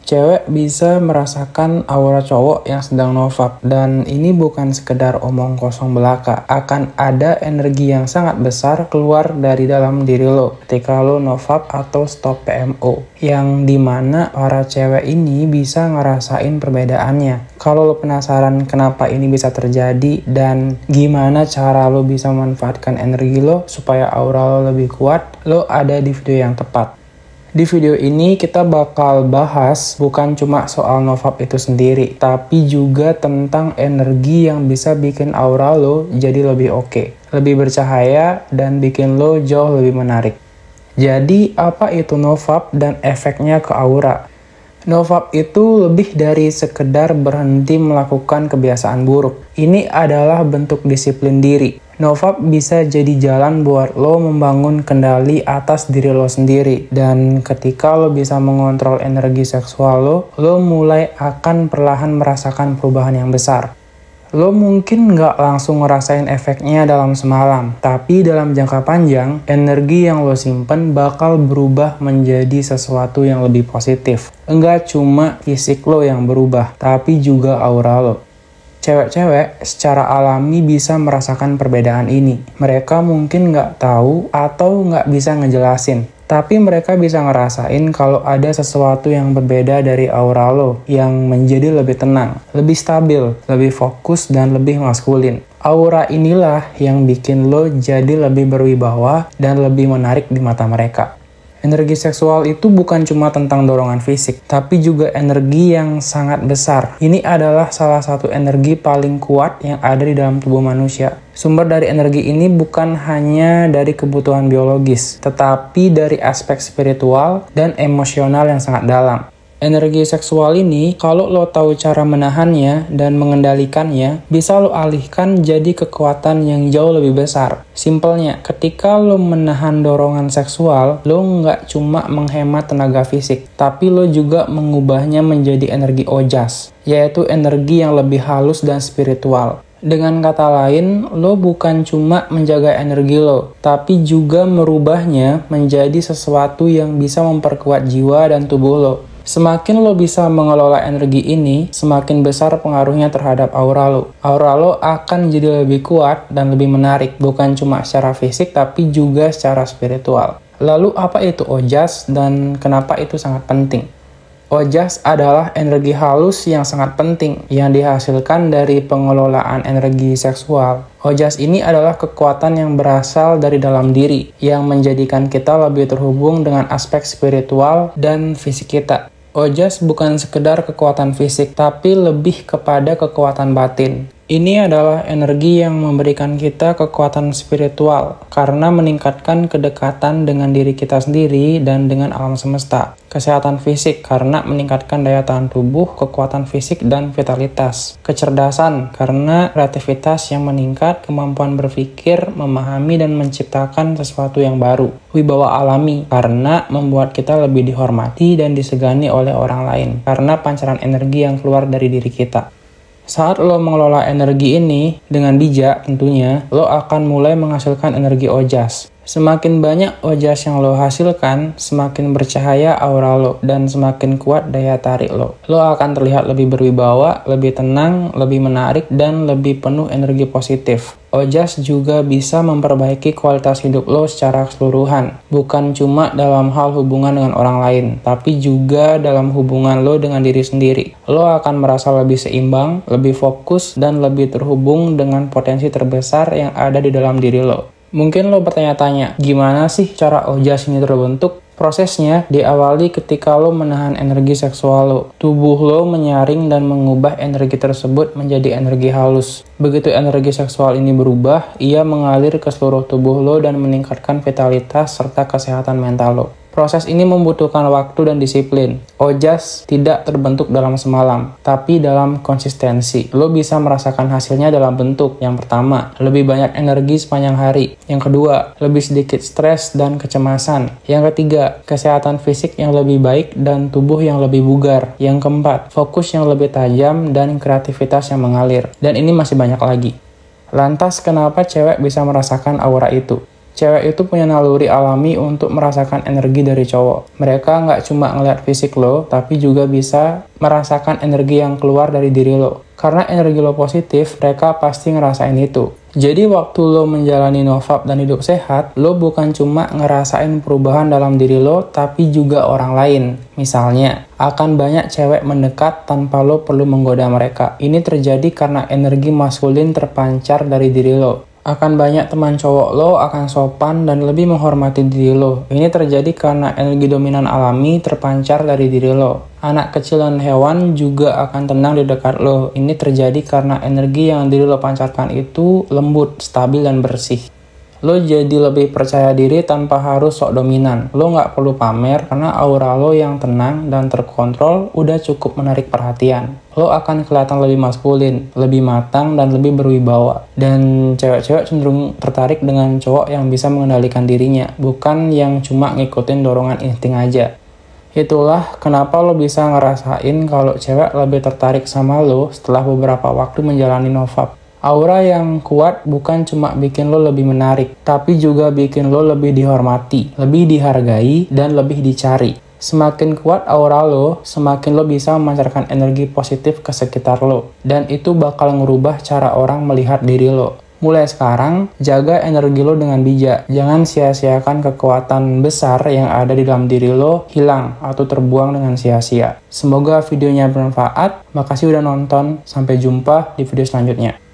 Cewek bisa merasakan aura cowok yang sedang nofap, dan ini bukan sekedar omong kosong belaka. Akan ada energi yang sangat besar keluar dari dalam diri lo ketika lo nofap atau stop PMO, yang dimana para cewek ini bisa ngerasain perbedaannya. Kalau lo penasaran kenapa ini bisa terjadi dan gimana cara lo bisa memanfaatkan energi lo supaya aura lo lebih kuat, lo ada di video yang tepat. Di video ini kita bakal bahas bukan cuma soal nofap itu sendiri, tapi juga tentang energi yang bisa bikin aura lo jadi lebih oke, lebih bercahaya, dan bikin lo jauh lebih menarik. Jadi apa itu nofap dan efeknya ke aura? Nofap itu lebih dari sekedar berhenti melakukan kebiasaan buruk. Ini adalah bentuk disiplin diri. Nofap bisa jadi jalan buat lo membangun kendali atas diri lo sendiri. Dan ketika lo bisa mengontrol energi seksual lo mulai akan perlahan merasakan perubahan yang besar. Lo mungkin nggak langsung ngerasain efeknya dalam semalam, tapi dalam jangka panjang, energi yang lo simpen bakal berubah menjadi sesuatu yang lebih positif. Enggak cuma fisik lo yang berubah, tapi juga aura lo. Cewek-cewek secara alami bisa merasakan perbedaan ini. Mereka mungkin nggak tahu atau nggak bisa ngejelasin. Tapi mereka bisa ngerasain kalau ada sesuatu yang berbeda dari aura lo, yang menjadi lebih tenang, lebih stabil, lebih fokus, dan lebih maskulin. Aura inilah yang bikin lo jadi lebih berwibawa dan lebih menarik di mata mereka. Energi seksual itu bukan cuma tentang dorongan fisik, tapi juga energi yang sangat besar. Ini adalah salah satu energi paling kuat yang ada di dalam tubuh manusia. Sumber dari energi ini bukan hanya dari kebutuhan biologis, tetapi dari aspek spiritual dan emosional yang sangat dalam. Energi seksual ini, kalau lo tahu cara menahannya dan mengendalikannya, bisa lo alihkan jadi kekuatan yang jauh lebih besar. Simpelnya, ketika lo menahan dorongan seksual, lo nggak cuma menghemat tenaga fisik, tapi lo juga mengubahnya menjadi energi ojas, yaitu energi yang lebih halus dan spiritual. Dengan kata lain, lo bukan cuma menjaga energi lo, tapi juga merubahnya menjadi sesuatu yang bisa memperkuat jiwa dan tubuh lo. Semakin lo bisa mengelola energi ini, semakin besar pengaruhnya terhadap aura lo. Aura lo akan jadi lebih kuat dan lebih menarik, bukan cuma secara fisik tapi juga secara spiritual. Lalu apa itu ojas dan kenapa itu sangat penting? Ojas adalah energi halus yang sangat penting yang dihasilkan dari pengelolaan energi seksual. Ojas ini adalah kekuatan yang berasal dari dalam diri, yang menjadikan kita lebih terhubung dengan aspek spiritual dan fisik kita. Ojas bukan sekedar kekuatan fisik, tapi lebih kepada kekuatan batin. Ini adalah energi yang memberikan kita kekuatan spiritual karena meningkatkan kedekatan dengan diri kita sendiri dan dengan alam semesta. Kesehatan fisik karena meningkatkan daya tahan tubuh, kekuatan fisik, dan vitalitas. Kecerdasan karena kreativitas yang meningkat, kemampuan berpikir, memahami, dan menciptakan sesuatu yang baru. Wibawa alami karena membuat kita lebih dihormati dan disegani oleh orang lain karena pancaran energi yang keluar dari diri kita. Saat lo mengelola energi ini dengan bijak tentunya, lo akan mulai menghasilkan energi ojas. Semakin banyak ojas yang lo hasilkan, semakin bercahaya aura lo, dan semakin kuat daya tarik lo. Lo akan terlihat lebih berwibawa, lebih tenang, lebih menarik, dan lebih penuh energi positif. Ojas juga bisa memperbaiki kualitas hidup lo secara keseluruhan. Bukan cuma dalam hal hubungan dengan orang lain, tapi juga dalam hubungan lo dengan diri sendiri. Lo akan merasa lebih seimbang, lebih fokus, dan lebih terhubung dengan potensi terbesar yang ada di dalam diri lo. Mungkin lo bertanya-tanya, gimana sih cara ojas ini terbentuk? Prosesnya diawali ketika lo menahan energi seksual lo. Tubuh lo menyaring dan mengubah energi tersebut menjadi energi halus. Begitu energi seksual ini berubah, ia mengalir ke seluruh tubuh lo dan meningkatkan vitalitas serta kesehatan mental lo. Proses ini membutuhkan waktu dan disiplin. Ojas tidak terbentuk dalam semalam, tapi dalam konsistensi. Lo bisa merasakan hasilnya dalam bentuk. Yang pertama, lebih banyak energi sepanjang hari. Yang kedua, lebih sedikit stres dan kecemasan. Yang ketiga, kesehatan fisik yang lebih baik dan tubuh yang lebih bugar. Yang keempat, fokus yang lebih tajam dan kreativitas yang mengalir. Dan ini masih banyak lagi. Lantas kenapa cewek bisa merasakan aura itu? Cewek itu punya naluri alami untuk merasakan energi dari cowok. Mereka nggak cuma ngeliat fisik lo, tapi juga bisa merasakan energi yang keluar dari diri lo. Karena energi lo positif, mereka pasti ngerasain itu. Jadi waktu lo menjalani nofap dan hidup sehat, lo bukan cuma ngerasain perubahan dalam diri lo, tapi juga orang lain. Misalnya, akan banyak cewek mendekat tanpa lo perlu menggoda mereka. Ini terjadi karena energi maskulin terpancar dari diri lo. Akan banyak teman cowok lo akan sopan dan lebih menghormati diri lo. Ini terjadi karena energi dominan alami terpancar dari diri lo. Anak kecil dan hewan juga akan tenang di dekat lo. Ini terjadi karena energi yang diri lo pancarkan itu lembut, stabil, dan bersih. Lo jadi lebih percaya diri tanpa harus sok dominan. Lo nggak perlu pamer karena aura lo yang tenang dan terkontrol udah cukup menarik perhatian. Lo akan kelihatan lebih maskulin, lebih matang, dan lebih berwibawa. Dan cewek-cewek cenderung tertarik dengan cowok yang bisa mengendalikan dirinya, bukan yang cuma ngikutin dorongan insting aja. Itulah kenapa lo bisa ngerasain kalau cewek lebih tertarik sama lo setelah beberapa waktu menjalani nofap. Aura yang kuat bukan cuma bikin lo lebih menarik, tapi juga bikin lo lebih dihormati, lebih dihargai, dan lebih dicari. Semakin kuat aura lo, semakin lo bisa memancarkan energi positif ke sekitar lo. Dan itu bakal ngerubah cara orang melihat diri lo. Mulai sekarang, jaga energi lo dengan bijak. Jangan sia-siakan kekuatan besar yang ada di dalam diri lo hilang atau terbuang dengan sia-sia. Semoga videonya bermanfaat. Makasih udah nonton. Sampai jumpa di video selanjutnya.